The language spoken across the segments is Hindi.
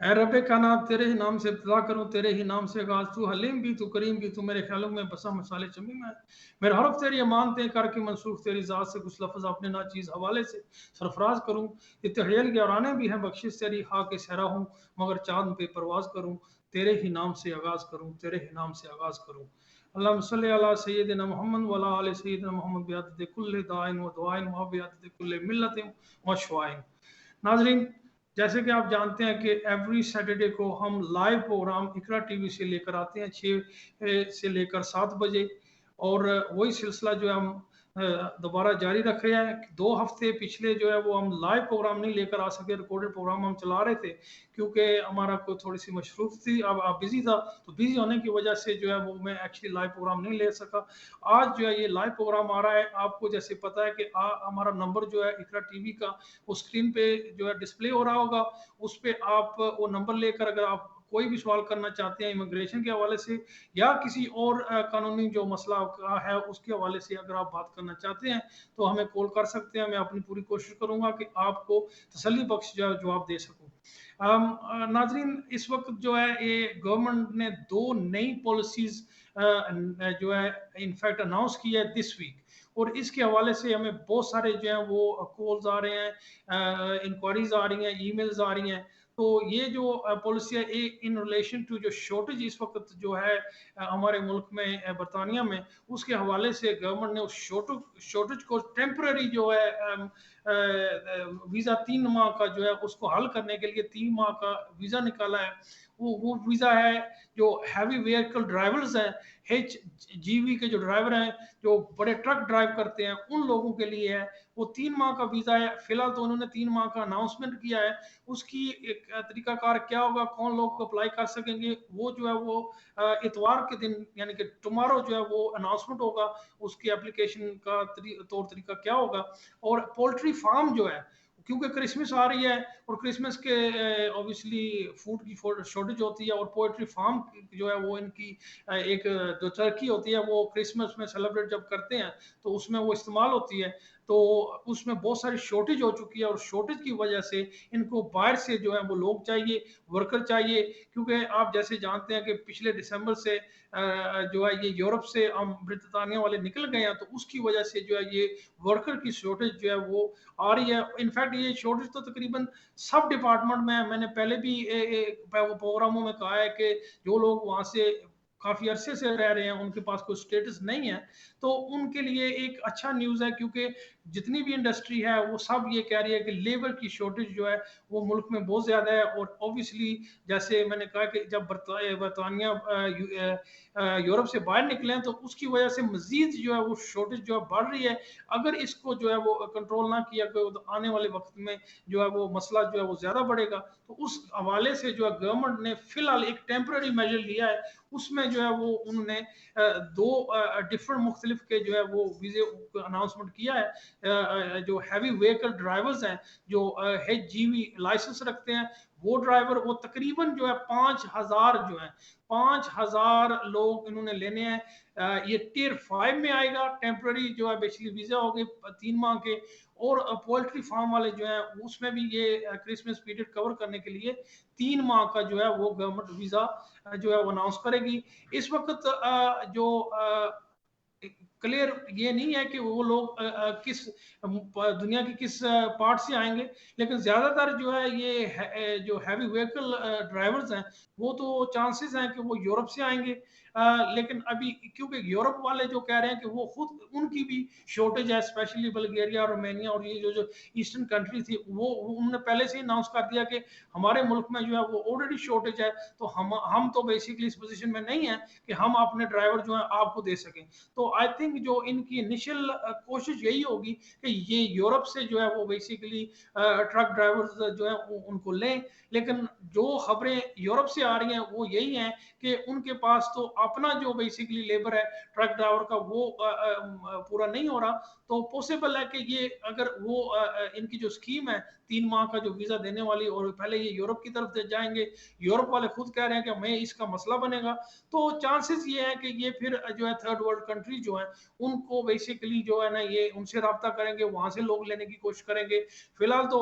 ऐ रब्बे कायनात तेरे ही नाम से इब्तिदा करूँ, तेरे ही नाम से आगाज़, तू हलीम भी, तू करीम भी, तू मेरे ख़्यालों में बसा मसाले शमीम है। मेरे हरफ़ तेरी अमानतें करके मंसूख तेरी ज़ात से, कुछ लफ़्ज़ अपने नाचीज़ हवाले से सरफ़राज़ करूँ। ये तहयल के औराने भी हैं, बख़्शिश तेरी ख़ाक सहरा हूँ, मगर चाँद पे परवाज़ करूँ, तेरे ही नाम से आगाज़ करूँ, तेरे ही नाम से आगाज़ करूँ। अल्लाहुम्मा सल्लि अला सय्यिदिना मुहम्मद व अला आलि सय्यिदिना मुहम्मद बिअददि कुल्लि दाइन व दुआइन व बिअददि कुल्लि मिल्लतिन व शवाइन। नाज़रीन, जैसे कि आप जानते हैं कि एवरी सैटरडे को हम लाइव प्रोग्राम इकरा टीवी से लेकर आते हैं 6 से लेकर 7 बजे, और वही सिलसिला जो है हम दोबारा जारी रख रहे हैं। 2 हफ्ते पिछले जो है वो हम लाइव प्रोग्राम नहीं लेकर आ सके, रिकॉर्डेड प्रोग्राम हम चला रहे थे क्योंकि हमारा कोई थोड़ी-सी मशरूफ़ थी, अब बिज़ी था, तो बिज़ी होने की वजह से जो है वो मैं एक्चुअली लाइव प्रोग्राम नहीं ले सका। आज जो है ये लाइव प्रोग्राम आ रहा है, आपको जैसे पता है कि हमारा नंबर जो है इकरा टीवी का वो स्क्रीन पे जो है डिस्प्ले हो रहा होगा, उस पे आप वो नंबर लेकर अगर आप कोई भी सवाल करना चाहते हैं इमिग्रेशन के हवाले से या किसी और कानूनी जो मसला का है उसके हवाले से अगर आप बात करना चाहते हैं, तो हमें कॉल कर सकते हैं। मैं अपनी पूरी कोशिश करूँगा कि आपको तसल्ली बख्श जो है जवाब दे सकूँ। नाज़रीन, इस वक़्त जो है ये गवर्नमेंट ने 2 नई पॉलिसीज़ जो है इनफैक्ट अनाउंस की है दिस वीक, और इसके हवाले से हमें बहुत सारे जो हैं वो कॉल्स आ रहे हैं, इंक्वायरीज आ रही हैं, ईमेल्स आ रही हैं। तो ये जो पॉलिसी है इन रिलेशन टू जो शॉर्टेज इस वक्त जो है हमारे मुल्क में बरतानिया में, उसके हवाले से गवर्नमेंट ने उस शॉर्टेज को टेम्पररी जो है वीज़ा 3 माह का जो है उसको हल करने के लिए 3 माह का वीज़ा निकाला है। वो वीज़ा है जो हैवी व्हीकल ड्राइवर्स हैं, एच जीवी के जो ड्राइवर हैं, जो बड़े ट्रक ड्राइव करते हैं, उन लोगों के लिए है। वो 3 माह का वीज़ा है। फिलहाल तो उन्होंने 3 माह का अनाउंसमेंट किया है। उसकी एक तरीकाकार क्या होगा, कौन लोग अप्लाई कर सकेंगे, वो जो है वो इतवार के दिन यानी कि टुमारो जो है वो अनाउंसमेंट होगा। उसकी एप्लीकेशन का तौर तरीका क्या होगा। और पोल्ट्री फार्म जो है, क्योंकि क्रिसमस आ रही है और क्रिसमस के ऑब्वियसली फूड की शॉर्टेज होती है, और पोल्ट्री फार्म जो है वो इनकी एक जो टर्की होती है वो क्रिसमस में सेलिब्रेट जब करते हैं तो उसमें वो इस्तेमाल होती है। तो उसमें बहुत सारी शॉर्टेज हो चुकी है, और शॉर्टेज की वजह से इनको बाहर से जो है वो लोग चाहिए, वर्कर चाहिए, क्योंकि आप जैसे जानते हैं कि पिछले दिसंबर से जो है ये यूरोप से हम ब्रितानिया वाले निकल गए हैं, तो उसकी वजह से जो है ये वर्कर की शॉर्टेज जो है वो आ रही है। इनफैक्ट ये शॉर्टेज तो तकरीबन सब डिपार्टमेंट में है। मैंने पहले भी प्रोग्रामों में कहा है कि जो लोग वहाँ से काफ़ी अरसे से रह रहे हैं, उनके पास कोई स्टेटस नहीं है, तो उनके लिए एक अच्छा न्यूज़ है, क्योंकि जितनी भी इंडस्ट्री है वो सब ये कह रही है कि लेबर की शॉर्टेज जो है वो मुल्क में बहुत ज़्यादा है। और ऑब्वियसली जैसे मैंने कहा कि जब बरतानिया यूरोप से बाहर निकले हैं, तो उसकी वजह से मजीद जो है वो शॉर्टेज जो है बढ़ रही है। अगर इसको जो है वो कंट्रोल ना किया गया तो आने वाले वक्त में जो है वो मसला जो है वो ज़्यादा बढ़ेगा। तो उस हवाले से जो है गवर्नमेंट ने फिलहाल एक टेम्पररी मेजर लिया है। उसमें जो है वो उन्होंने 2 डिफरेंट मुख्तलिफ के जो है वो वीज़े अनाउंसमेंट किया है। जो हैवी व्हीकल ड्राइवर्स हैं, जो एचजीवी लाइसेंस रखते हैं, वो ड्राइवर वो तकरीबन जो है 5000 जो है 5000 लोग इन्होंने लेने हैं। ये टियर 5 में आएगा, टेम्पररी जो है बेसिकली वीजा हो गए 3 माह के। और पोल्ट्री फार्म वाले जो है उसमें भी ये क्रिसमस पीरियड कवर करने के लिए 3 माह का जो है वो गवर्नमेंट वीजा जो है वो अनाउंस करेगी। इस वक्त जो क्लियर ये नहीं है कि वो लोग किस दुनिया के किस पार्ट से आएंगे, लेकिन ज्यादातर जो है ये जो हैवी व्हीकल ड्राइवर्स हैं, वो तो चांसेस हैं कि वो यूरोप से आएंगे। लेकिन अभी क्योंकि यूरोप वाले जो कह रहे हैं कि वो खुद उनकी भी शॉर्टेज है, स्पेशली बल्गेरिया, रोमानिया और ये जो ईस्टर्न कंट्री थी, वो उन्होंने पहले से ही अनाउंस कर दिया कि हमारे मुल्क में जो है वो ऑलरेडी शॉर्टेज है, तो हम तो बेसिकली इस पोजीशन में नहीं है कि हम अपने ड्राइवर जो है आपको दे सकें। तो आई थिंक जो इनकी इनिशियल कोशिश यही होगी कि ये यूरोप से जो है वो बेसिकली ट्रक ड्राइवर्स जो है उनको लें। लेकिन जो खबरें यूरोप से आ रही हैं वो यही हैं कि उनके पास तो अपना जो बेसिकली लेबर है ट्रक ड्राइवर का वो पूरा नहीं हो रहा। तो पॉसिबल है कि ये अगर वो इनकी जो स्कीम है 3 माह का जो वीज़ा देने वाली, और पहले ये यूरोप की तरफ जाएँगे, यूरोप वाले खुद कह रहे हैं कि हमें इसका मसला बनेगा। तो चांसेस ये हैं कि ये फिर जो है थर्ड वर्ल्ड कंट्री जो हैं, उनको बेसिकली जो है ना ये उनसे राब्ता करेंगे, वहाँ से लोग लेने की कोशिश करेंगे। फिलहाल तो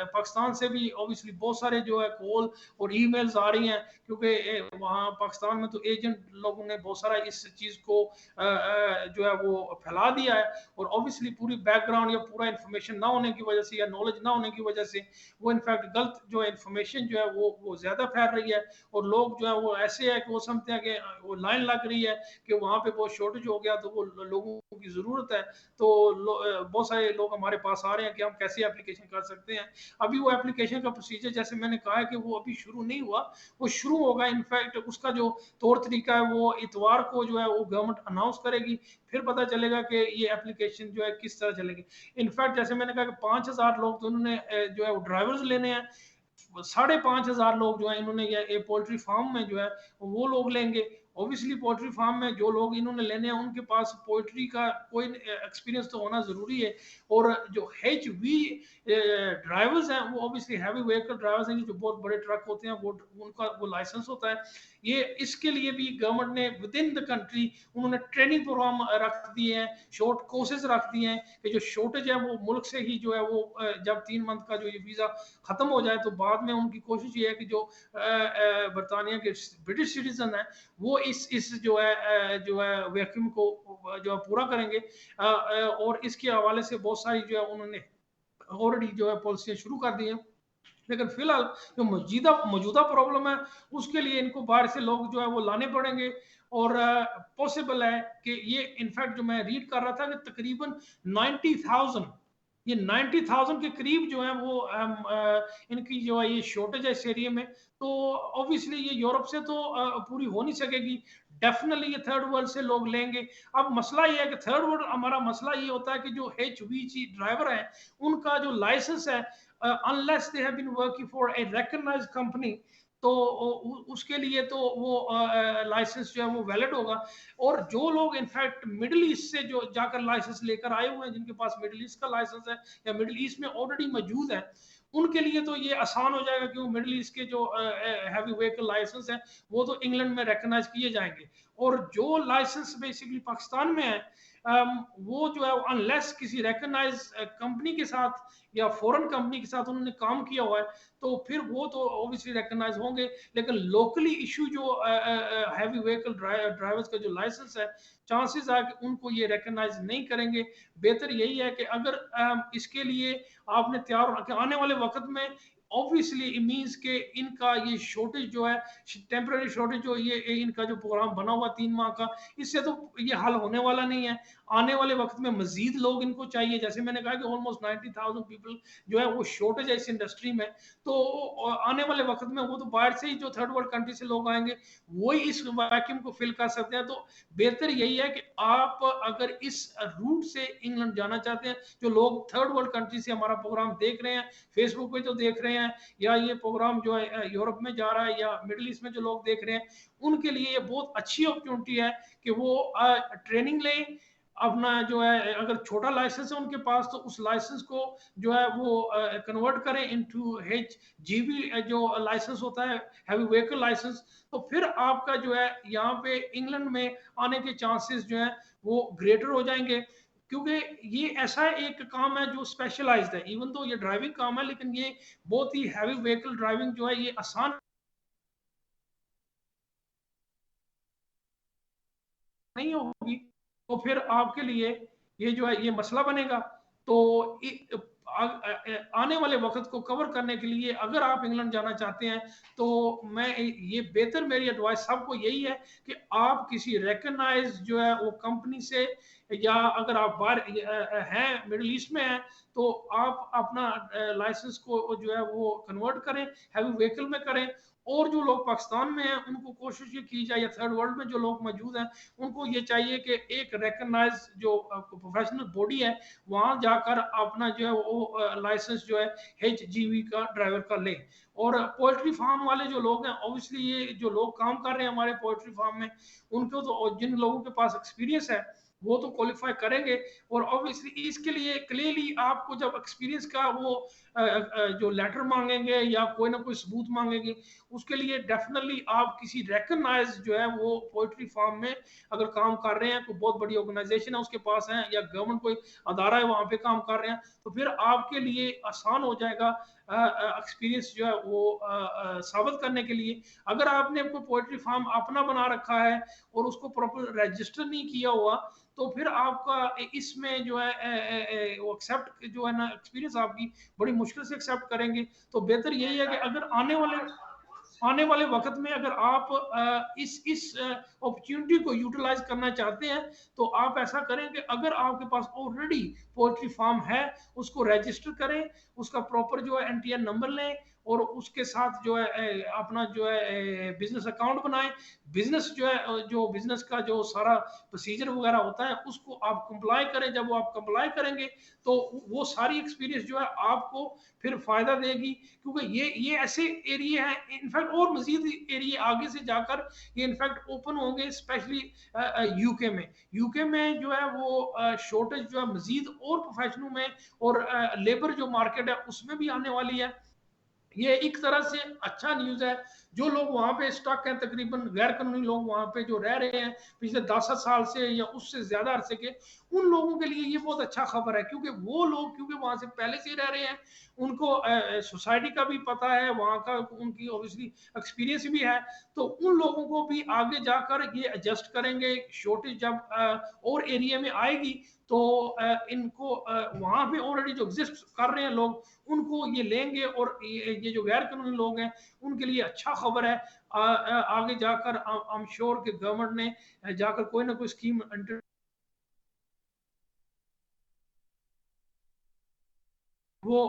पाकिस्तान से भी ऑब्वियसली बहुत सारे जो है कॉल और ईमेल्स आ रही हैं, क्योंकि वहाँ पाकिस्तान में तो एजेंट लोगों ने बहुत सारा इस चीज़ को जो है वो फैला दिया है, और ऑब्वियसली पूरी बैकग्राउंड या पूरा इन्फॉर्मेशन ना होने की वजह से या नॉलेज ना होने की वजह से वो इनफैक्ट गलत जो है इन्फॉर्मेशन जो है वो ज़्यादा फैल रही है, और लोग जो है वो ऐसे है कि वो समझते हैं कि वो लाइन लग रही है कि वहाँ पे बहुत शॉर्टेज हो गया तो वो लोगों की ज़रूरत है। तो बहुत सारे लोग हमारे पास आ रहे हैं कि हम कैसे एप्लीकेशन कर सकते हैं। अभी वो एप्लीकेशन का प्रोसीजर जैसे मैंने कहा है कि वो अभी शुरू नहीं हुआ, वो शुरू होगा। इनफैक्ट उसका जो तौर तरीका है वो इतवार को जो है वो गवर्नमेंट अनाउंस करेगी, फिर पता चलेगा कि ये एप्लीकेशन जो है किस तरह चलेगी। इनफैक्ट जैसे मैंने कहा कि 5,000 लोग तो उन्होंने जो है वो ड्राइवर्स लेने हैं, 5,500 लोग जो है इन्होंने ये पोल्ट्री फार्म में जो है वो लोग लेंगे। ऑब्वियसली पोल्ट्री फार्म में जो लोग इन्होंने लेने हैं उनके पास पोल्ट्री का कोई एक्सपीरियंस तो होना ज़रूरी है, और जो एचवी ड्राइवर्स हैं वो ऑब्वियसली हैवी व्हीकल ड्राइवर्स हैं, जो बहुत बड़े ट्रक होते हैं, वो उनका वो लाइसेंस होता है। ये इसके लिए भी गवर्नमेंट ने विद इन द कंट्री उन्होंने ट्रेनिंग प्रोग्राम रख दिए हैं, शॉर्ट कोर्सेज रख दिए हैं कि जो शॉर्टेज है वो मुल्क से ही जो है वो जब 3 मंथ का जो ये वीज़ा ख़त्म हो जाए तो बाद में उनकी कोशिश ये है कि जो बरतानिया के ब्रिटिश सिटीजन हैं वो इस जो है वैक्यूम को जो है पूरा करेंगे, और इसके हवाले से बहुत सारी जो है उन्होंने ऑलरेडी जो है पॉलिसियाँ शुरू कर दी हैं। लेकिन फिलहाल जो मौजूदा प्रॉब्लम है उसके लिए इनको बाहर से लोग जो है वो लाने पड़ेंगे, और पॉसिबल है कि ये इनफैक्ट जो मैं रीड कर रहा था कि तकरीबन 90,000, ये 90,000 के करीब जो है वो इनकी जो है ये शॉर्टेज है इस एरिया में। तो ऑब्वियसली ये यूरोप से तो पूरी हो नहीं सकेगी, डेफिनेटली ये थर्ड वर्ल्ड से लोग लेंगे। अब मसला ये है कि थर्ड वर्ल्ड हमारा मसला ये होता है कि जो एचवीजी ड्राइवर हैं उनका जो लाइसेंस है, unless they have been working for a recognized company, तो उसके लिए तो वो लाइसेंस जो है वो वैलिड होगा। और जो लोग इनफैक्ट मिडिल ईस्ट से जो जाकर लाइसेंस लेकर आए हुए हैं, जिनके पास मिडिल ईस्ट का लाइसेंस है या मिडिल ईस्ट में ऑलरेडी मौजूद है, उनके लिए तो ये आसान हो जाएगा, क्योंकि मिडिल ईस्ट के जो हैवी व्हीकल लाइसेंस है वो तो इंग्लैंड में रिकॉग्नाइज किए जाएंगे। और जो लाइसेंस बेसिकली पाकिस्तान में है, वो जो है अनलेस किसी रिकॉग्नाइज कंपनी के साथ या फॉरेन कंपनी के साथ उन्होंने काम किया हुआ है तो फिर वो तो ऑब्वियसली रिकॉग्नाइज होंगे। लेकिन लोकली इशू जो हैवी व्हीकल ड्राइवर्स का जो लाइसेंस है, चांसेस है कि उनको ये रिकॉग्नाइज नहीं करेंगे। बेहतर यही है कि अगर इसके लिए आपने तैयार आने वाले वक्त में ऑब्वियसली इट मींस के इनका ये शॉर्टेज जो है, टेम्पररी शॉर्टेज जो ये इनका जो प्रोग्राम बना हुआ 3 माह का, इससे तो ये हल होने वाला नहीं है। आने वाले वक्त में मजीद लोग इनको चाहिए, जैसे मैंने कहा कि ऑलमोस्ट 90,000 पीपल जो है वो शॉर्टेज है इस इंडस्ट्री में। तो आने वाले वक्त में वो तो बाहर से ही जो थर्ड वर्ल्ड कंट्री से लोग आएंगे वही इस वैक्यूम को फिल कर सकते हैं। तो बेहतर यही है कि आप अगर इस रूट से इंग्लैंड जाना चाहते हैं, जो लोग थर्ड वर्ल्ड कंट्री से हमारा प्रोग्राम देख रहे हैं, फेसबुक पे जो देख रहे हैं, या ये प्रोग्राम जो है यूरोप में जा रहा है या मिडिल ईस्ट में जो लोग देख रहे हैं, उनके लिए ये बहुत अच्छी अपॉर्चुनिटी है कि वो ट्रेनिंग लें। अपना जो है अगर छोटा लाइसेंस है उनके पास तो उस लाइसेंस को जो है वो कन्वर्ट करें इनटू एचजीवी जो लाइसेंस होता है, हैवी व्हीकल लाइसेंस। तो फिर आपका जो है यहाँ पे इंग्लैंड में आने के चांसेस जो है वो ग्रेटर हो जाएंगे, क्योंकि ये ऐसा एक काम है जो स्पेशलाइज्ड है। इवन तो ये ड्राइविंग काम है, लेकिन ये बहुत ही हैवी व्हीकल ड्राइविंग जो है ये आसान नहीं होगी। तो फिर आपके लिए ये जो है ये मसला बनेगा। तो आने वाले वक्त को कवर करने के लिए अगर आप इंग्लैंड जाना चाहते हैं तो मैं ये बेहतर मेरी एडवाइस सबको यही है कि आप किसी रिकॉग्नाइज जो है वो कंपनी से, या अगर आप बाहर हैं मिडिल ईस्ट में हैं तो आप अपना लाइसेंस को जो है वो कन्वर्ट करें, हैवी व्हीकल में करें। और जो लोग पाकिस्तान में हैं उनको कोशिश ये की जाए, या थर्ड वर्ल्ड में जो लोग मौजूद हैं उनको ये चाहिए कि एक रिकॉग्नाइज जो प्रोफेशनल बॉडी है वहां जाकर अपना जो है वो लाइसेंस जो है एचजीवी का ड्राइवर का ले। और पोल्ट्री फार्म वाले जो लोग हैं, ऑब्वियसली ये जो लोग काम कर रहे हैं हमारे पोल्ट्री फार्म में, उनको तो जिन लोगों के पास एक्सपीरियंस है वो तो क्वालिफाई करेंगे। और ऑब्वियसली इसके लिए क्लियरली आपको जब एक्सपीरियंस का वो जो लेटर मांगेंगे या कोई ना कोई सबूत मांगेंगे, उसके लिए डेफिनेटली आप किसी रिकॉग्नाइज जो है वो पोएट्री फार्म में अगर काम कर रहे हैं, कोई बहुत बड़ी ऑर्गेनाइजेशन है उसके पास है, या गवर्नमेंट कोई अदारा है वहां पे काम कर रहे हैं, तो फिर आपके लिए आसान हो जाएगा एक्सपीरियंस जो है वो साबित करने के लिए। अगर आपने कोई पोएट्री फार्म अपना बना रखा है और उसको प्रॉपर रजिस्टर नहीं किया हुआ, तो फिर आपका इसमें जो है वो एक्सेप्ट जो है ना एक्सपीरियंस आपकी बड़ी मुश्किल से एक्सेप्ट करेंगे। तो बेहतर यही है कि अगर आने वाले वक्त में अगर आप इस अपॉर्चुनिटी को यूटिलाइज करना चाहते हैं, तो आप ऐसा करें कि अगर आपके पास ऑलरेडी पोल्ट्री फार्म है, उसको रजिस्टर करें, उसका प्रॉपर जो है एनटीआर नंबर लें, और उसके साथ जो है अपना जो है बिजनेस अकाउंट बनाएं। बिजनेस जो है जो बिजनेस का जो सारा प्रोसीजर वगैरह होता है उसको आप कंप्लाई करें। जब वो आप कंप्लाई करेंगे तो वो सारी एक्सपीरियंस जो है आपको फिर फायदा देगी, क्योंकि ये ऐसे एरिया है, इनफैक्ट और मजीद एरिया आगे से जाकर ये इनफैक्ट ओपन होंगे, स्पेशली यूके में। यूके में जो है वो शॉर्टेज जो है मजीद और प्रोफेशनल में और लेबर जो मार्केट है उसमें भी आने वाली है। ये एक तरह से अच्छा न्यूज है। जो लोग वहां पे स्टक हैं, तकरीबन गैर कानूनी लोग वहां पे जो रह रहे हैं पिछले 10 साल से या उससे ज्यादा अरसे के, उन लोगों के लिए ये बहुत अच्छा खबर है, क्योंकि वो लोग क्योंकि वहां से पहले से ही रह रहे हैं, उनको सोसाइटी का भी पता है, वहां का उनकी ऑब्वियसली एक्सपीरियंस भी है। तो उन लोगों को भी आगे जाकर ये एडजस्ट करेंगे। शॉर्टेज जब और एरिया में आएगी तो इनको वहां पे ऑलरेडी जो एग्जिस्ट कर रहे हैं लोग, उनको ये लेंगे, और ये जो गैर कानूनी लोग हैं उनके लिए अच्छा खबर है। आगे जाकर आई एम श्योर कि गवर्नमेंट ने जाकर कोई ना कोई स्कीम वो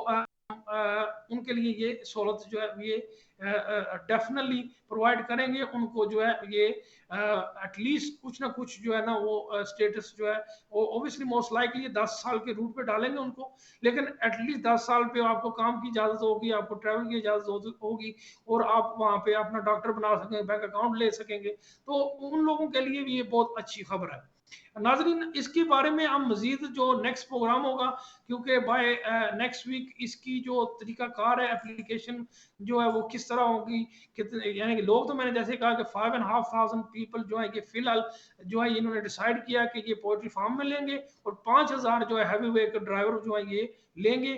उनके लिए ये सहूलत जो है ये डेफिनेटली प्रोवाइड करेंगे उनको, जो है ये एटलीस्ट कुछ ना कुछ जो है ना वो स्टेटस जो है वो ऑब्वियसली मोस्ट लाइकली 10 साल के रूट पे डालेंगे उनको, लेकिन एटलीस्ट 10 साल पे आपको काम की इजाजत होगी, आपको ट्रैवल की इजाजत होगी, और आप वहां पे अपना डॉक्टर बना सकेंगे, बैंक अकाउंट ले सकेंगे। तो उन लोगों के लिए भी ये बहुत अच्छी खबर है। नाजरीन, इसके बारे में हम मजीद जो नेक्स्ट प्रोग्राम होगा, क्योंकि बाय नेक्स्ट वीक इसकी जो तरीकाकार है एप्लीकेशन जो है वो किस तरह होगी, कितने यानी कि लोग, तो मैंने जैसे कहा कि 5,500 पीपल जो है ये फिलहाल जो है इन्होंने डिसाइड किया कि ये पोल्ट्री फार्म में लेंगे, और 5,000 जो है हैवी वेहिकल ड्राइवर जो है ये लेंगे।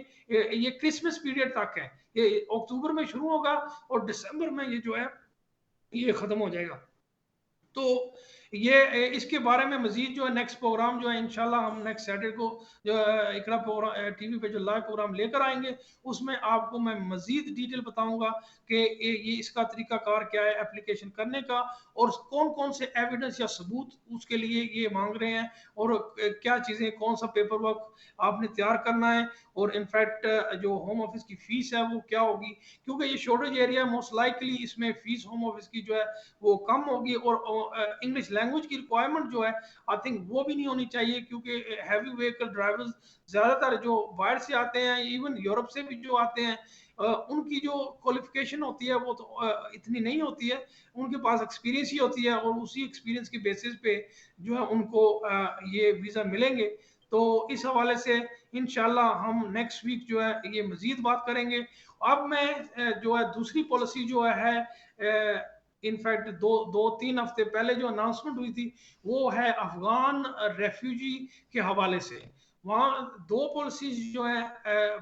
ये क्रिसमस पीरियड तक है, ये अक्टूबर में शुरू होगा और दिसंबर में ये जो है ये खत्म हो जाएगा। तो ये इसके बारे में मजीद जो है नेक्स्ट प्रोग्राम जो है इंशाल्लाह हम नेक्स्ट सैटरडे को जो इकरा प्रोग्राम टीवी पे जो लाइव प्रोग्राम लेकर आएंगे, उसमें आपको मैं मजीद डिटेल बताऊंगा कि ये इसका तरीकाकार क्या है एप्लीकेशन करने का, और कौन कौन से एविडेंस या सबूत उसके लिए ये मांग रहे हैं, और क्या चीज़ें, कौन सा पेपर वर्क आपने तैयार करना है, और इनफैक्ट जो होम ऑफिस की फीस है वो क्या होगी, क्योंकि ये शॉर्टेज एरिया मोस्ट लाइकली इसमें फीस होम ऑफिस की जो है वो कम होगी, और इंग्लिश लैंग्वेज की रिक्वायरमेंट जो है आई थिंक वो भी नहीं होनी चाहिए, क्योंकि हैवी व्हीकल ड्राइवर्स ज़्यादातर जो बाहर से आते हैं, इवन यूरोप से भी जो आते हैं, उनकी जो क्वालिफिकेशन होती है वो तो इतनी नहीं होती है, उनके पास एक्सपीरियंस ही होती है, और उसी एक्सपीरियंस के बेसिस पे जो है उनको ये वीज़ा मिलेंगे। तो इस हवाले से इंशाल्लाह हम नेक्स्ट वीक जो है ये मजीद बात करेंगे। अब मैं जो है दूसरी पॉलिसी जो है इनफैक्ट दो तीन हफ्ते पहले जो अनाउंसमेंट हुई थी, वो है अफगान रेफ्यूजी के हवाले से। वहाँ दो पॉलिसीज जो है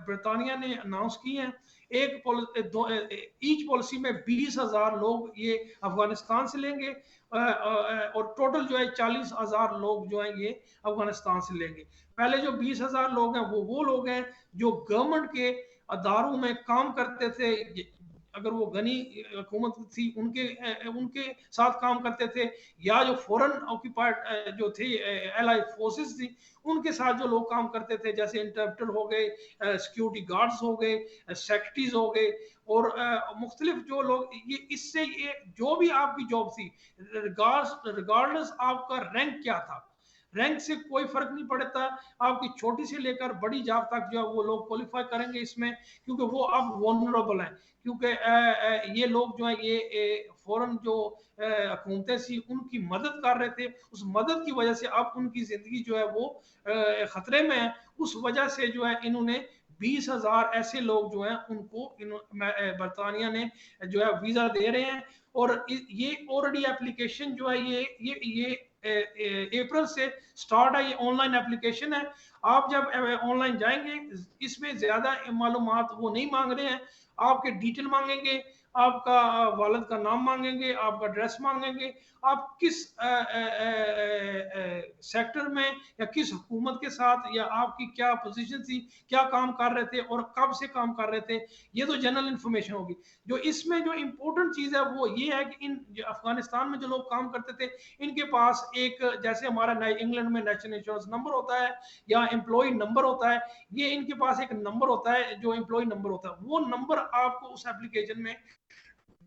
ब्रिटानिया ने अनाउंस की हैं। ईच पॉलिसी में 20,000 लोग ये अफगानिस्तान से लेंगे, और टोटल जो है 40,000 लोग जो है ये अफगानिस्तान से लेंगे। पहले जो 20,000 लोग हैं वो लोग हैं जो गवर्नमेंट के अदारों में काम करते थे, अगर वो गनी हुकूमत थी उनके उनके साथ काम करते थे, या जो फॉरेन ऑक्यूपाइड जो थे एलाई फोर्सेस थी उनके साथ जो लोग काम करते थे, जैसे इंटरप्रेटर हो गए, सिक्योरिटी गार्ड्स हो गए, सेक्रेटरीज हो गए, और मुख्तलिफ जो लोग, ये इससे ये जो भी आपकी जॉब थी, रिगार्डलेस आपका रैंक क्या था, रैंक से कोई फर्क नहीं पड़ता, आपकी छोटी से लेकर बड़ी जॉब तक जो है वो लोग क्वालिफाई करेंगे इसमें, क्योंकि वो अब वनरेबल हैं, क्योंकि ये लोग जो है ये फॉरेन जो हुकूमतें थी उनकी मदद कर रहे थे, उस मदद की वजह से अब उनकी जिंदगी जो है वो खतरे में है। उस वजह से जो है इन्होंने 20,000 ऐसे लोग जो हैं उनको बरतानिया ने जो है वीजा दे रहे हैं। और ये ऑलरेडी एप्लीकेशन जो है ये अप्रैल से स्टार्ट है, ये ऑनलाइन एप्लीकेशन है। आप जब ऑनलाइन जाएंगे, इसमें ज्यादा मालूमात वो नहीं मांग रहे हैं, आपके डिटेल मांगेंगे, आपका वालिद का नाम मांगेंगे, आपका एड्रेस मांगेंगे, आप किस सेक्टर में या किस हुकूमत के साथ या आपकी क्या पोजीशन थी, क्या काम कर रहे थे और कब से काम कर रहे थे, ये तो जनरल इंफॉर्मेशन होगी। जो इसमें जो इम्पोर्टेंट चीज है वो ये है कि इन अफगानिस्तान में जो लोग काम करते थे इनके पास एक, जैसे हमारा इंग्लैंड में नेशनल इंश्योरेंस नंबर होता है या एम्प्लॉय नंबर होता है, ये इनके पास एक नंबर होता है जो एम्प्लॉय नंबर होता है, वो नंबर आपको उस एप्लीकेशन में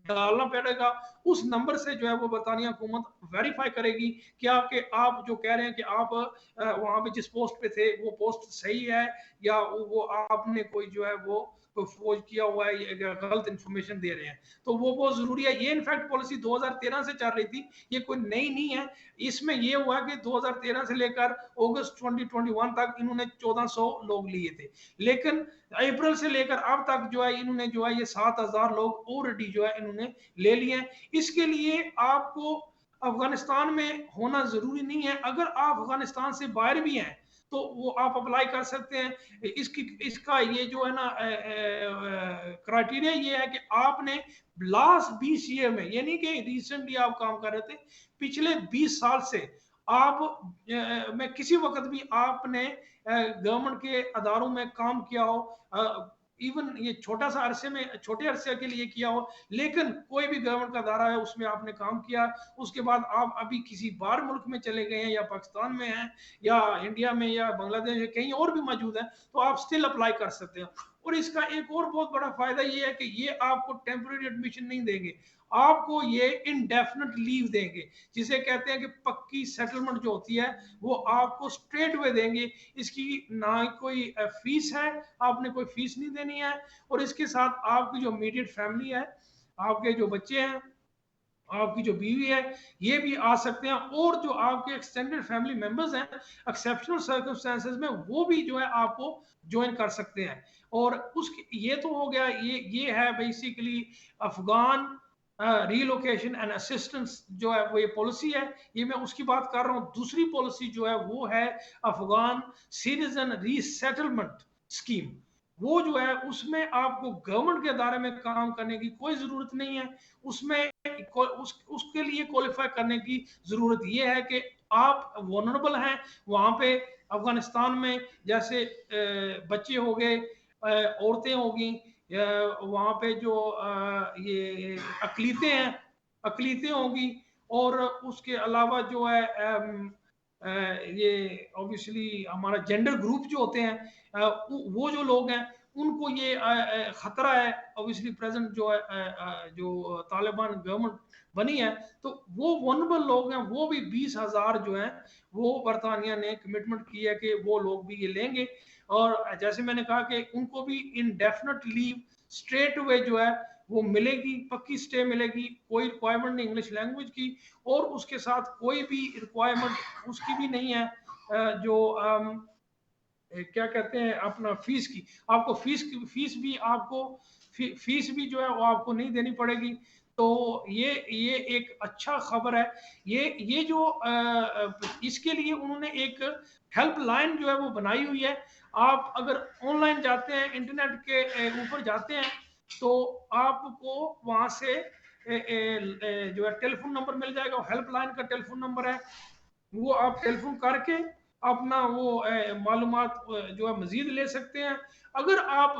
डालना पड़ेगा। उस नंबर से जो है वो बरतानिया हुकूमत वेरीफाई करेगी क्या कि आप जो कह रहे हैं कि आप वहां पे जिस पोस्ट पे थे वो पोस्ट सही है, या वो आपने कोई जो है वो कोई फौज किया हुआ है या गलत इंफॉर्मेशन दे रहे हैं। तो वो बहुत जरूरी है। ये इनफैक्ट पॉलिसी 2013 से चल रही थी, ये कोई नई नहीं है। इसमें ये हुआ कि 2013 से लेकर अगस्त 2021 तक इन्होंने 1400 लोग लिए थे, लेकिन अप्रैल से लेकर अब तक जो है इन्होंने जो है ये 7,000 लोग ऑलरेडी जो है इन्होंने ले लिए हैं। इसके लिए आपको अफगानिस्तान में होना जरूरी नहीं है, अगर आप अफगानिस्तान से बाहर भी हैं तो वो आप अप्लाई कर सकते हैं। इसका ये जो है ना क्राइटेरिया ये है कि आपने लास्ट 20 ईयर में, ये नहीं कि रिसेंटली आप काम कर रहे थे, पिछले 20 साल से आप में किसी वक्त भी आपने गवर्नमेंट के अदारों में काम किया हो, इवन ये छोटा सा अरसे में, छोटे अरसे के लिए किया हो, लेकिन कोई भी गवर्नमेंट का अदारा है उसमें आपने काम किया, उसके बाद आप अभी किसी बाहर मुल्क में चले गए हैं या पाकिस्तान में हैं या इंडिया में या बांग्लादेश में कहीं और भी मौजूद है, तो आप स्टिल अप्लाई कर सकते हैं। और इसका एक और बहुत बड़ा फायदा ये है कि ये आपको टेम्परेरी एडमिशन नहीं देंगे, आपको ये इनडेफिनेट लीव देंगे, जिसे कहते हैं कि पक्की सेटलमेंट जो होती है वो आपको स्ट्रेट वे देंगे। इसकी ना कोई फीस है, आपने कोई फीस नहीं देनी है, और इसके साथ आपकी जो इमीडिएट फैमिली है, आपके जो बच्चे हैं, आपकी जो बीवी है, ये भी आ सकते हैं, और जो आपके एक्सटेंडेड फैमिली मेंबर्स हैं एक्सेप्शनल सर्कमस्टेंसेस में वो भी जो है आपको ज्वाइन कर सकते हैं। और उसके ये तो हो गया, ये है basically Afghan relocation and assistance जो है वो ये पॉलिसी है, ये मैं उसकी बात कर रहा हूँ। दूसरी पॉलिसी जो है वो है अफगान सिटीजन रीसेटलमेंट स्कीम। वो जो है उसमें आपको गवर्नमेंट के अदारे में काम करने की कोई जरूरत नहीं है, उसमें उसके लिए क्वालिफाई करने की जरूरत ये है कि आप वनरेबल हैं वहां पे अफगानिस्तान में, जैसे बच्चे हो गए, औरतें होगी, वहां पे जो ये अकलीतें हैं, अकलीतें होंगी, और उसके अलावा जो है ये ऑब्वियसली हमारा जेंडर ग्रुप जो होते हैं, वो जो लोग हैं उनको ये खतरा है। ऑब्वियसली प्रेजेंट जो है जो तालिबान गवर्नमेंट बनी है, तो वो वनरेबल लोग हैं, वो भी 20,000 जो हैं वो बरतानिया ने कमिटमेंट की है कि वो लोग भी ये लेंगे। और जैसे मैंने कहा कि उनको भी इनडेफिनेट लीव स्ट्रेट अवे जो है वो मिलेगी, पक्की स्टे मिलेगी, कोई रिक्वायरमेंट नहीं इंग्लिश लैंग्वेज की, और उसके साथ कोई भी रिक्वायरमेंट उसकी भी नहीं है जो क्या कहते हैं अपना फीस की। आपको फीस भी आपको फीस भी जो है वो आपको नहीं देनी पड़ेगी। तो ये एक अच्छा खबर है। ये जो इसके लिए उन्होंने एक हेल्पलाइन जो है वो बनाई हुई है। आप अगर ऑनलाइन जाते हैं, इंटरनेट के ऊपर जाते हैं, तो आपको वहां से जो है टेलीफोन नंबर मिल जाएगा, हेल्पलाइन का टेलीफोन नंबर है, वो आप टेलीफोन करके अपना वो मालूमात जो है मजीद ले सकते हैं। अगर आप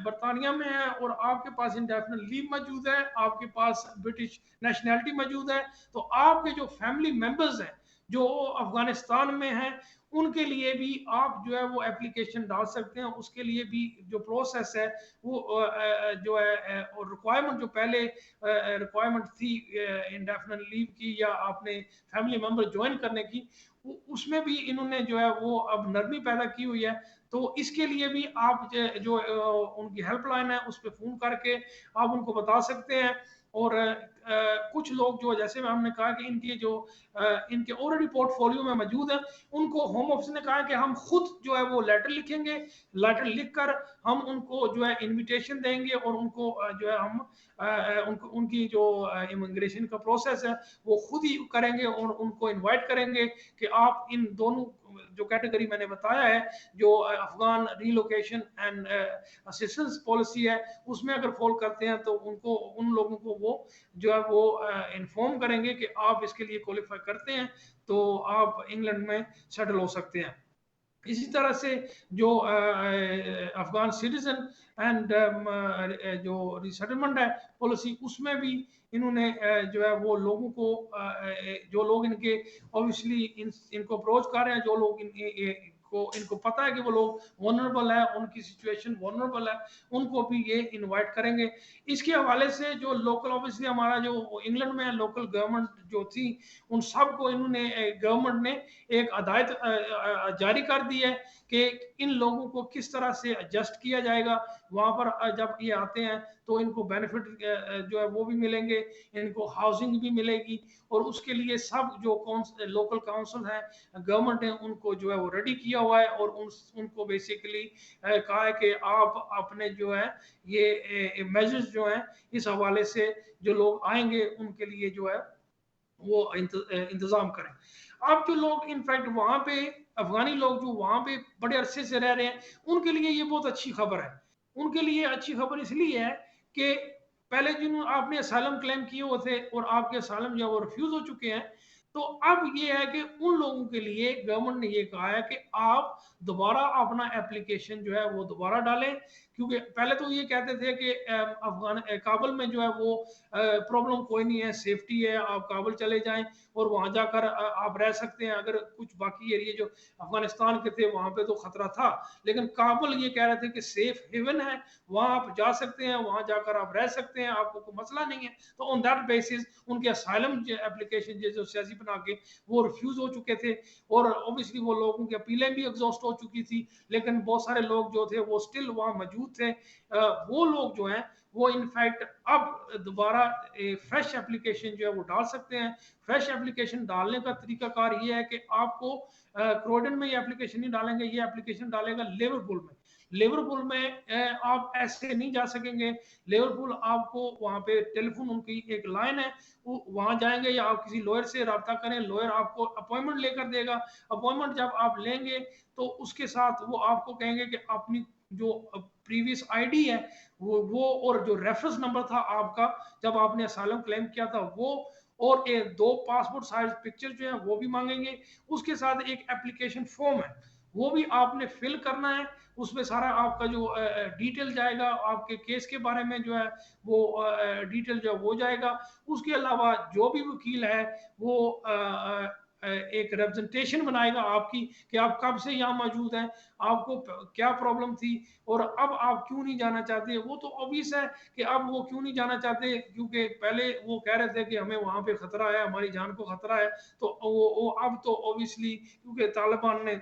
बरतानिया में हैं और आपके पास इंडेफिनिट लीव मौजूद है, आपके पास ब्रिटिश नेशनैलिटी मौजूद है, तो आपके जो फैमिली मेंबर्स हैं जो अफगानिस्तान में हैं उनके लिए भी आप जो है वो एप्लीकेशन डाल सकते हैं। उसके लिए भी जो प्रोसेस है वो जो है और रिक्वायरमेंट जो पहले रिक्वायरमेंट थी इंडेफिनिट लीव की या आपने फैमिली मेंबर ज्वाइन करने की, उसमें भी इन्होंने जो है वो अब नरमी पैदा की हुई है। तो इसके लिए भी आप जो उनकी हेल्पलाइन है उस पर फ़ोन करके आप उनको बता सकते हैं। और कुछ लोग जो जैसे हमने कहा कि इनके ऑलरेडी पोर्टफोलियो में मौजूद है, उनको होम ऑफिस ने कहा कि हम खुद जो है वो लेटर लिखेंगे, लेटर लिखकर हम उनको जो है इनविटेशन देंगे और उनको जो है हम उनको उनकी जो इमिग्रेशन का प्रोसेस है वो खुद ही करेंगे और उनको इनवाइट करेंगे कि आप इन दोनों जो कैटेगरी मैंने बताया है, जो Afghan relocation and assistance policy है, उसमें अगर फॉल करते हैं तो उनको उन लोगों को वो जो है वो इन्फॉर्म करेंगे कि आप इसके लिए क्वालिफाई करते हैं तो आप इंग्लैंड में सेटल हो सकते हैं। इसी तरह से जो अफगान सिटीजन एंड जो रिसेटलमेंट है पॉलिसी, उसमें भी इन्होंने जो है वो लोगों को जो लोग इनके ऑब्वियसली इनको अप्रोच कर रहे हैं, जो लोग इनको पता है कि वो लोग वनरेबल है, उनकी सिचुएशन वनरेबल है, उनको भी ये इनवाइट करेंगे। इसके हवाले से जो लोकल ऑब्वियसली हमारा जो इंग्लैंड में लोकल गवर्नमेंट जो थी, उन सब को इन्होंने गवर्नमेंट ने एक हदायत जारी कर दी है कि इन लोगों को किस तरह से एडजस्ट किया जाएगा। वहाँ पर जब ये आते हैं तो इनको बेनिफिट जो है वो भी मिलेंगे, इनको हाउसिंग भी मिलेगी और उसके लिए सब जो लोकल काउंसिल है, गवर्नमेंट है, उनको जो है वो रेडी किया हुआ है और उनको बेसिकली कहा है कि आप अपने जो है ये मेजर्स जो हैं इस हवाले से जो लोग आएंगे उनके लिए जो है वो इंतजाम करें। अब जो लोग इनफैक्ट वहाँ पे अफगानी लोग जो वहाँ पे बड़े अरसे से रह रहे हैं, उनके लिए ये बहुत अच्छी खबर है। उनके लिए अच्छी खबर इसलिए है कि पहले जिन आपने असाइलम क्लेम किए हुए थे और आपके असाइलम जो वो रिफ्यूज हो चुके हैं, तो अब ये है कि उन लोगों के लिए गवर्नमेंट ने ये कहा है कि आप दोबारा अपना एप्लीकेशन जो है वो दोबारा डालें। क्योंकि पहले तो ये कहते थे कि काबुल में जो है वो प्रॉब्लम कोई नहीं है, सेफ्टी है, आप काबुल चले जाएं और वहां जाकर आप रह सकते हैं। अगर कुछ बाकी एरिया जो अफगानिस्तान के थे वहां पे तो खतरा था, लेकिन काबुल ये कह रहे थे कि सेफ हेवन है, वहां आप जा सकते हैं, वहां जाकर आप रह सकते हैं, आपको कोई मसला नहीं है। तो ऑन दैट बेसिस उनके असाइलम एप्लीकेशन जो सियासी बना के वो रिफ्यूज हो चुके थे और ऑब्वियसली वो लोगों की अपीलें भी एग्जॉस्ट हो चुकी थी, लेकिन बहुत सारे लोग जो थे वो स्टिल वहां मौजूद थे। वो लोग जो हैं वो इनफैक्ट अब दोबारा फ्रेश एप्लीकेशन जो है वो डाल सकते हैं। फ्रेश एप्लीकेशन डालने का तरीकाकार ये है कि आपको क्रोडन में ये एप्लीकेशन नहीं डालेंगे, ये एप्लीकेशन डालेगा लिवरपूल में। लिवरपूल में आप ऐसे नहीं जा सकेंगे। लिवरपूल आपको वहां पे टेलीफोन उनकी एक लाइन है, वो वहां जाएंगे या आप किसी लॉयर से रब्ता करें, लॉयर आपको अपॉइंटमेंट लेकर देगा। अपॉइंटमेंट जब आप लेंगे तो उसके साथ वो आपको कहेंगे कि अपनी जो प्रीवियस आईडी है वो और जो रेफरेंस नंबर था आपका जब आपने असाइलम क्लेम किया था वो, और दो पासपोर्ट साइज पिक्चर जो है वो भी मांगेंगे। उसके साथ एक एप्लीकेशन फॉर्म है वो भी आपने फिल करना है। उसमें सारा आपका जो डिटेल जाएगा, आपके केस के बारे में जो है वो डिटेल जो है वो जाएगा। उसके अलावा जो भी वकील है वो एक रिप्रेजेंटेशन बनाएगा आपकी कि आप कब से यहाँ मौजूद हैं, आपको क्या प्रॉब्लम थी और अब आप क्यों नहीं जाना चाहते। वो तो ऑब्वियस है कि अब वो क्यों नहीं जाना चाहते, क्योंकि पहले वो कह रहे थे कि हमें वहां पे खतरा है, हमारी जान को खतरा है। तो वो अब तो ऑब्वियसली क्योंकि तालिबान ने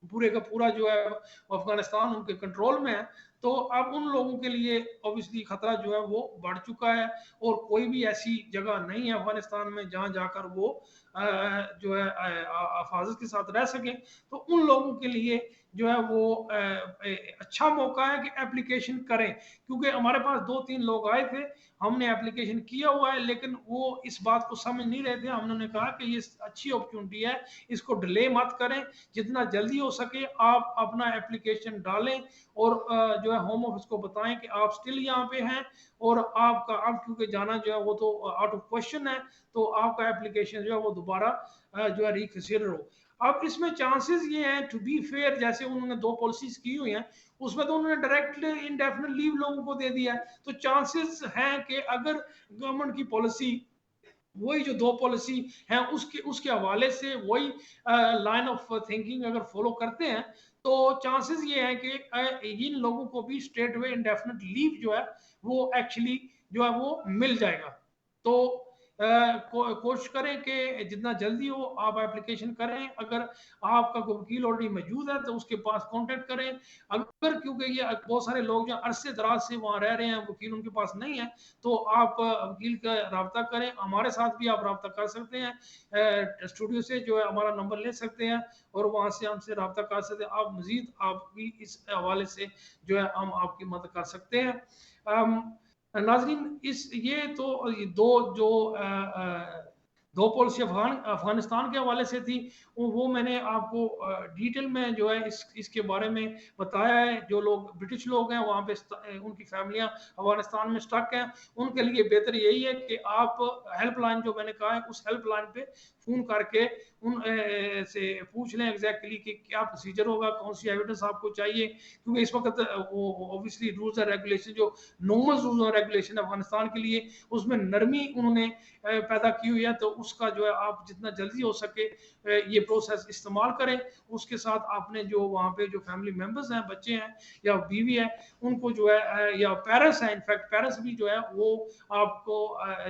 पूरे का पूरा जो है अफगानिस्तान उनके कंट्रोल में है, तो अब उन लोगों के लिए ऑब्वियसली खतरा जो है वो बढ़ चुका है और कोई भी ऐसी जगह नहीं है अफगानिस्तान में जहां जाकर वो जो है हिफाजत के साथ रह सकें। तो उन लोगों के लिए जो है वो अच्छा मौका है कि एप्लीकेशन करें। क्योंकि हमारे पास 2-3 लोग आए थे, हमने एप्लीकेशन किया हुआ है, लेकिन वो इस बात को समझ नहीं रहे थे। हमने उन्हें कहा कि ये अच्छी अपॉर्चुनिटी है, इसको डिले मत करें, जितना जल्दी हो सके आप अपना एप्लीकेशन डालें और जो है होम ऑफिस को बताएं कि आप स्टिल यहाँ पे हैं और आपका अब क्योंकि जाना जो है वो तो आउट ऑफ क्वेश्चन है, तो आपका एप्लीकेशन जो है वो दोबारा जो है रिकंसिडर हो। अब इसमें चांसेस ये हैं, टू बी फेयर, जैसे उन्होंने 2 पॉलिसीज की हुई हैं, उसमें तो उन्होंने डायरेक्ट इंडेफिनिट लीव लोगों को दे दिया है। तो चांसेस हैं कि अगर गवर्नमेंट की पॉलिसी वही जो 2 पॉलिसी हैं उसके उसके हवाले से वही लाइन ऑफ थिंकिंग अगर फॉलो करते हैं, तो चांसेस ये है कि इन लोगों को भी स्ट्रेट वे इंडेफिनिट लीव जो है वो एक्चुअली जो है वो मिल जाएगा। तो कोशिश करें कि जितना जल्दी हो आप एप्लीकेशन करें। अगर आपका कोई वकील ऑलरेडी मौजूद है तो उसके पास कांटेक्ट करें। अगर क्योंकि ये बहुत सारे लोग जो अरसे दराज से वहाँ रह रहे हैं, वकील उनके पास नहीं है, तो आप वकील का रब्ता करें। हमारे साथ भी आप रब्ता कर सकते हैं, स्टूडियो से जो है हमारा नंबर ले सकते हैं और वहाँ से हमसे रब्ता कर सकते हैं। आप मजीद आप भी इस हवाले से जो है हम आपकी मदद कर सकते हैं। नाजरीन, इस ये तो दो जो दो पॉलिसी अफगानिस्तान के हवाले से थी, वो मैंने आपको डिटेल में जो है इसके बारे में बताया है। जो लोग ब्रिटिश लोग हैं वहाँ पे उनकी फैमिलियाँ अफगानिस्तान में स्टक हैं, उनके लिए बेहतर यही है कि आप हेल्पलाइन जो मैंने कहा है उस हेल्पलाइन पे फ़ोन करके उन से पूछ लें एग्जैक्टली कि क्या प्रोसीजर होगा, कौन सी एविडेंस आपको चाहिए। क्योंकि इस वक्त वो ऑब्वियसली रूल्स एंड रेगुलेशन जो नॉर्मल रूल्स और रेगुलेशन अफगानिस्तान के लिए उसमें नरमी उन्होंने पैदा की हुई है। तो उसका जो है आप जितना जल्दी हो सके ये प्रोसेस इस्तेमाल करें। उसके साथ आपने जो वहाँ पे जो फैमिली मेम्बर्स हैं, बच्चे हैं या बीवी है, उनको जो है या पेरेंट्स हैं, इनफैक्ट पेरेंट्स भी जो है वो आपको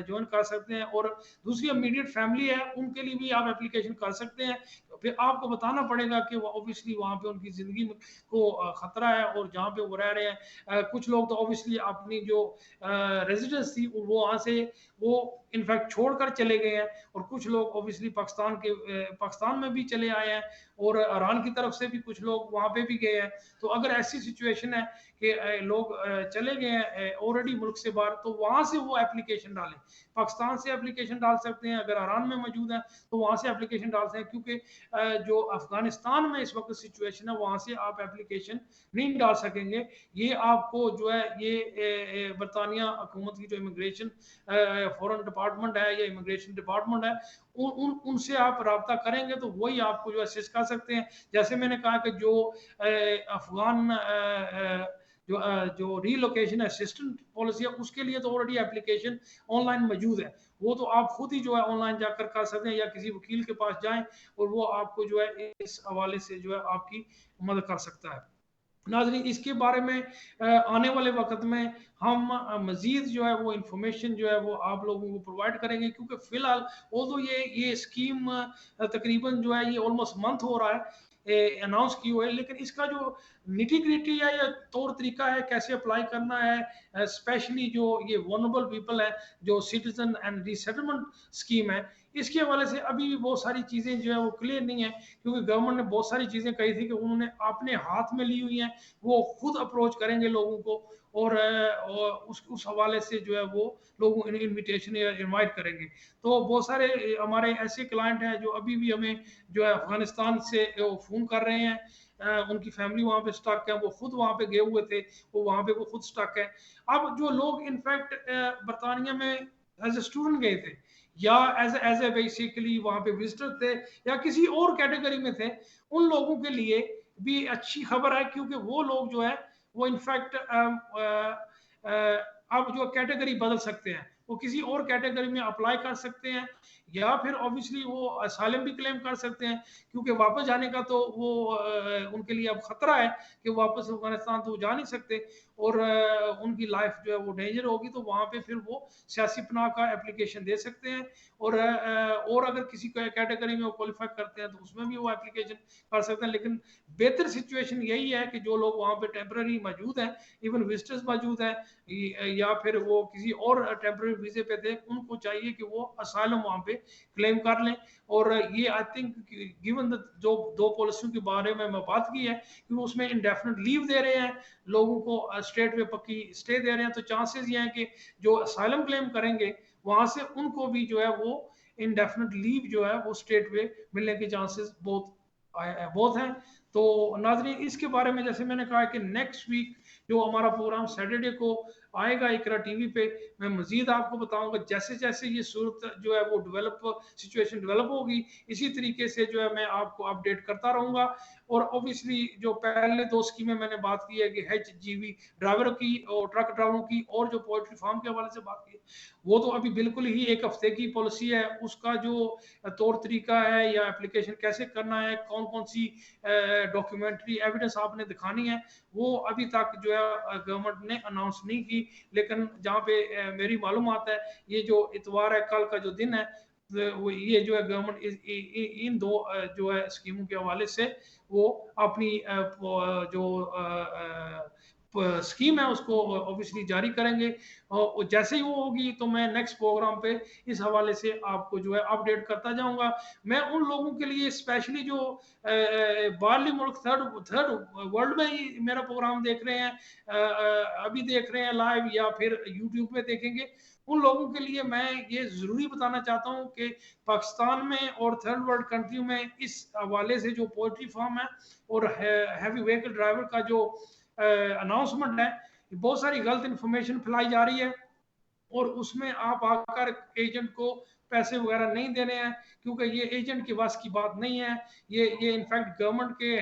ज्वाइन कर सकते हैं। और दूसरी इमीडिएट फैमिली है उनके लिए भी आप एप्लीकेशन कर सकते हैं। फिर आपको बताना पड़ेगा कि वो ऑब्वियसली वहाँ पे उनकी ज़िंदगी को खतरा है और जहाँ पे वो रह रहे हैं। कुछ लोग तो ऑब्वियसली अपनी जो रेजिडेंस थी वो वहाँ से वो इनफैक्ट छोड़कर चले गए हैं। और कुछ लोग ऑब्वियसली पाकिस्तान में भी चले आए हैं और ईरान की तरफ से भी कुछ लोग वहाँ पे भी गए हैं। तो अगर ऐसी सिचुएशन है कि लोग चले गए हैं ऑलरेडी मुल्क से बाहर, तो वहाँ से वो एप्लीकेशन डालें। पाकिस्तान से एप्लीकेशन डाल सकते हैं, अगर ईरान में मौजूद है तो वहाँ से एप्लीकेशन डाल सकते हैं। क्योंकि जो अफगानिस्तान में इस वक्त सिचुएशन है वहाँ से आप एप्लीकेशन नहीं डाल सकेंगे। ये आपको जो है ये बरतानिया हुकूमत की जो इमिग्रेशन फॉरेन डिपार्टमेंट है या इमिग्रेशन डिपार्टमेंट है उनसे आप रब्ता करेंगे तो वही आपको जो असिस्ट कर सकते हैं। जैसे मैंने कहा कि जो अफगान जो रीलोकेशन असिस्टेंट पॉलिसी है उसके लिए तो ऑलरेडी एप्लीकेशन ऑनलाइन मौजूद है। वो तो आप खुद ही जो है ऑनलाइन जाकर कर सकते हैं या किसी वकील के पास जाएं और वो आपको जो है इस हवाले से जो है आपकी मदद कर सकता है। नाजरीन, इसके बारे में आने वाले वक्त में हम मजीद जो है वो इंफॉर्मेशन जो है वो आप लोगों को प्रोवाइड करेंगे। क्योंकि फिलहाल वो ये स्कीम तकरीबन जो है ये ऑलमोस्ट मंथ हो रहा है अनाउंस की हुई है, लेकिन इसका जो निटी ग्रिटी है या तौर तरीका है कैसे अप्लाई करना है, स्पेशली जो ये वनरेबल पीपल है, जो सिटीजन एंड रीसेटलमेंट स्कीम है, इसके हवाले से अभी भी बहुत सारी चीज़ें जो है वो क्लियर नहीं है। क्योंकि गवर्नमेंट ने बहुत सारी चीज़ें कही थी कि उन्होंने अपने हाथ में ली हुई हैं, वो खुद अप्रोच करेंगे लोगों को और उस हवाले से जो है वो लोगों को इनविटेशन या इनवाइट करेंगे। तो बहुत सारे हमारे ऐसे क्लाइंट हैं जो अभी भी हमें जो है अफगानिस्तान से फ़ोन कर रहे हैं। उनकी फैमिली वहाँ पे स्टक है, वो खुद वहाँ पे गए हुए थे, वो वहाँ पे वो खुद स्टक है। अब जो लोग इनफैक्ट बरतानिया में एज ए स्टूडेंट गए थे या एज ए बेसिकली वहाँ पे विजिटर थे या किसी और कैटेगरी में थे, उन लोगों के लिए भी अच्छी खबर है। क्योंकि वो लोग जो है वो इनफैक्ट अब जो कैटेगरी बदल सकते हैं, वो किसी और कैटेगरी में अप्लाई कर सकते हैं या फिर ऑब्वियसली वो असाइलम भी क्लेम कर सकते हैं। क्योंकि वापस जाने का तो वो उनके लिए अब खतरा है कि वापस अफगानिस्तान तो जा नहीं सकते और उनकी लाइफ जो है वो डेंजर होगी। तो वहाँ पे फिर वो सियासी पनाह का एप्लीकेशन दे सकते हैं और अगर किसी कैटेगरी में वो क्वालिफाई करते हैं तो उसमें भी वो एप्लीकेशन कर सकते हैं। लेकिन बेहतर सिचुएशन यही है कि जो लोग वहाँ पे टेम्पररी मौजूद हैं, इवन विजिटर्स मौजूद हैं या फिर वो किसी और टेम्पररी वीजे पे थे, उनको चाहिए कि वो असाइलम वहाँ पे क्लेम कर लें। और ये आई थिंक गिवन द जो दो पॉलिसियों के बारे में मैं बात की है कि वो उसमें इंडेफिनिट लीव दे रहे हैं लोगों को, स्टेट पे पक्की स्टे दे रहे हैं, तो चांसेस ये हैं कि जो असाइलम क्लेम करेंगे वहां से उनको भी जो है वो इंडेफिनिट लीव जो है वो स्टेट पे मिलने के चांसेस बहुत हैं। तो नाजरीन, इसके बारे में जैसे मैंने कहा कि नेक्स्ट वीक जो हमारा प्रोग्राम सैटरडे को आएगा इकरा टीवी पे, मैं मजीद आपको बताऊंगा जैसे जैसे ये सूरत जो है वो सिचुएशन डेवलप होगी, इसी तरीके से जो है मैं आपको अपडेट करता रहूंगा। और ऑब्वियसली जो पहले दो स्कीमें मैंने बात की है कि HGV ड्राइवरों की और ट्रक ड्राइवरों की और जो पोल्ट्री फार्म के हवाले से बात की, वो तो अभी बिल्कुल ही 1 हफ्ते की पॉलिसी है, उसका जो तौर तरीका है या एप्लीकेशन कैसे करना है, कौन-कौन सी डॉक्यूमेंट्री एविडेंस आपने दिखानी है, वो अभी तक जो है गवर्नमेंट ने अनाउंस नहीं की। लेकिन जहाँ पे मेरी मालूमात है, ये जो इतवार है, कल का जो दिन है, वो ये जो है गवर्नमेंट इन 2 जो है स्कीमों के हवाले से वो अपनी जो स्कीम है उसको ऑब्वियसली जारी करेंगे। और जैसे ही वो होगी तो मैं नेक्स्ट प्रोग्राम पे इस हवाले से आपको जो है अपडेट करता जाऊंगा। मैं उन लोगों के लिए स्पेशली जो बाहरली मुल्क थर्ड थर्ड वर्ल्ड में ही मेरा प्रोग्राम देख रहे हैं, अभी देख रहे हैं लाइव या फिर यूट्यूब पे देखेंगे, उन लोगों के लिए मैं ये ज़रूरी बताना चाहता हूँ कि पाकिस्तान में और थर्ड वर्ल्ड कंट्री में इस हवाले से जो पोल्ट्री फार्म है और हैवी व्हीकल ड्राइवर का जो अनाउंसमेंट है, बहुत सारी गलत इंफॉर्मेशन फैलाई जा रही है और उसमें आप आकर एजेंट को पैसे वगैरह नहीं देने हैं, क्योंकि ये एजेंट के वास की बात नहीं है। ये इनफैक्ट गवर्नमेंट के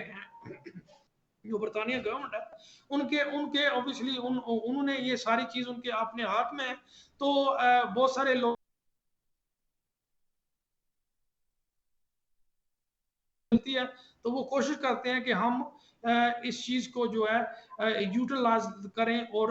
जो बरतानिया गवर्नमेंट है उनके उनके ऑब्वियसली उन्होंने ये सारी चीज उनके अपने हाथ में है। तो बहुत सारे लोग मिलती है तो वो कोशिश करते हैं कि हम इस चीज को जो है यूटिलाइज करें और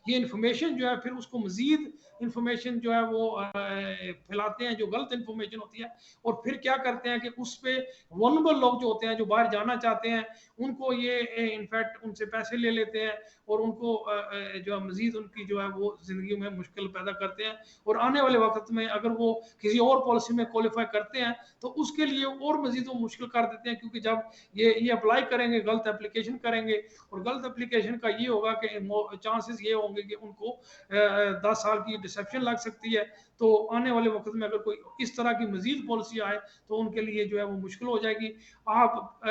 ये इंफॉर्मेशन जो है फिर उसको मजीद इंफॉर्मेशन जो है वो फैलाते हैं जो गलत इंफॉर्मेशन होती है। और फिर क्या करते हैं कि उस पे वनरेबल लोग जो होते हैं जो बाहर जाना चाहते हैं उनको ये इनफैक्ट उनसे पैसे ले लेते हैं और उनको जो है मजीद उनकी जो है वो जिंदगी में मुश्किल पैदा करते हैं। और आने वाले वक्त में अगर वो किसी और पॉलिसी में क्वालिफाई करते हैं तो उसके लिए और मजीद वो मुश्किल कर देते हैं, क्योंकि जब ये अप्लाई करेंगे, गलत एप्लीकेशन करेंगे और गलत एप्लीकेशन का ये होगा कि चांसेस ये होंगे कि उनको 10 साल की डिसेप्शन लग सकती है। तो आने वाले वक्त में अगर कोई इस तरह की मजीद पॉलिसी आए तो उनके लिए जो है वो मुश्किल हो जाएगी। आप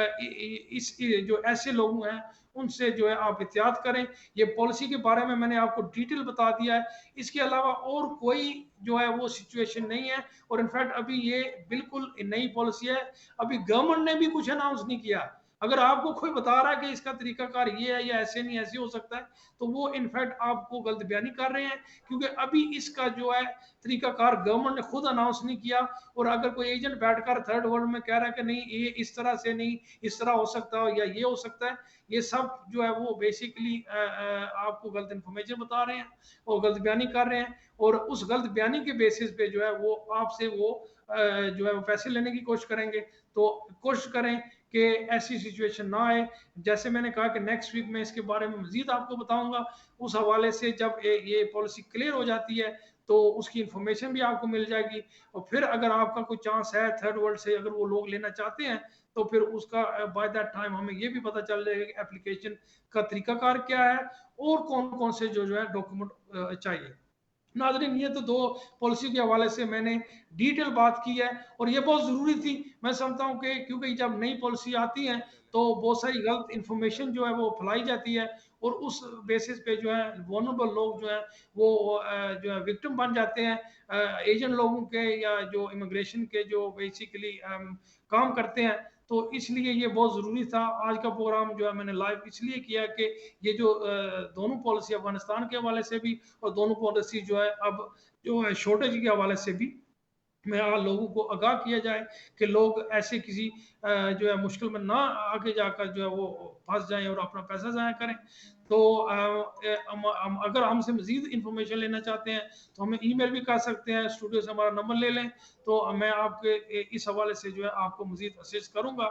इस जो ऐसे लोग हैं उनसे जो है आप एहतियात करें। ये पॉलिसी के बारे में मैंने आपको डिटेल बता दिया है, इसके अलावा और कोई जो है वो सिचुएशन नहीं है। और इनफैक्ट अभी ये बिल्कुल नई पॉलिसी है, अभी गवर्नमेंट ने भी कुछ अनाउंस नहीं किया। अगर आपको कोई बता रहा है कि इसका तरीकाकार ये है या ऐसे नहीं ऐसे हो सकता है, तो वो इनफैक्ट आपको गलत बयानी कर रहे हैं, क्योंकि अभी इसका जो है तरीकाकार गवर्नमेंट ने खुद अनाउंस नहीं किया। और अगर कोई एजेंट बैठकर थर्ड वर्ल्ड में कह रहा है कि नहीं ये इस तरह से नहीं, इस तरह हो सकता है या ये हो सकता है, ये सब जो है वो बेसिकली आपको गलत इन्फॉर्मेशन बता रहे हैं और गलत बयानी कर रहे हैं। और उस गलत बयानी के बेसिस पे जो है वो आपसे वो जो है वो पैसे लेने की कोशिश करेंगे। तो कोशिश करें कि ऐसी सिचुएशन ना आए। जैसे मैंने कहा कि नेक्स्ट वीक में इसके बारे में मजीद आपको बताऊंगा। उस हवाले से जब ये पॉलिसी क्लियर हो जाती है तो उसकी इंफॉर्मेशन भी आपको मिल जाएगी। और फिर अगर आपका कोई चांस है थर्ड वर्ल्ड से अगर वो लोग लेना चाहते हैं तो फिर उसका बाय दैट टाइम हमें ये भी पता चल जाएगा कि एप्लीकेशन का तरीकाकार क्या है और कौन कौन से जो है डॉक्यूमेंट चाहिए। नाजरीन, ये तो दो पॉलिसी के हवाले से मैंने डिटेल बात की है और ये बहुत ज़रूरी थी। मैं समझता हूँ कि क्योंकि जब नई पॉलिसी आती है तो बहुत सारी गलत इंफॉर्मेशन जो है वो फैलाई जाती है और उस बेसिस पे जो है वनरेबल लोग जो है वो जो है विक्टिम बन जाते हैं एजेंट लोगों के या जो इमिग्रेशन के जो बेसिकली काम करते हैं। तो इसलिए ये बहुत ज़रूरी था। आज का प्रोग्राम जो है मैंने लाइव इसलिए किया कि ये जो दोनों पॉलिसी अफगानिस्तान के हवाले से भी और दोनों पॉलिसी जो है अब जो है शॉर्टेज के हवाले से भी में लोगों को आगाह किया जाए कि लोग ऐसे किसी जो है मुश्किल में ना आगे जाकर जो है वो फंस जाएं और अपना पैसा ज़ाया करें। तो अगर हमसे मजीद इंफॉर्मेशन लेना चाहते हैं तो हमें ईमेल भी कर सकते हैं, स्टूडियो से हमारा नंबर ले लें तो मैं आपके इस हवाले से जो है आपको मजीद असिस्ट करूँगा।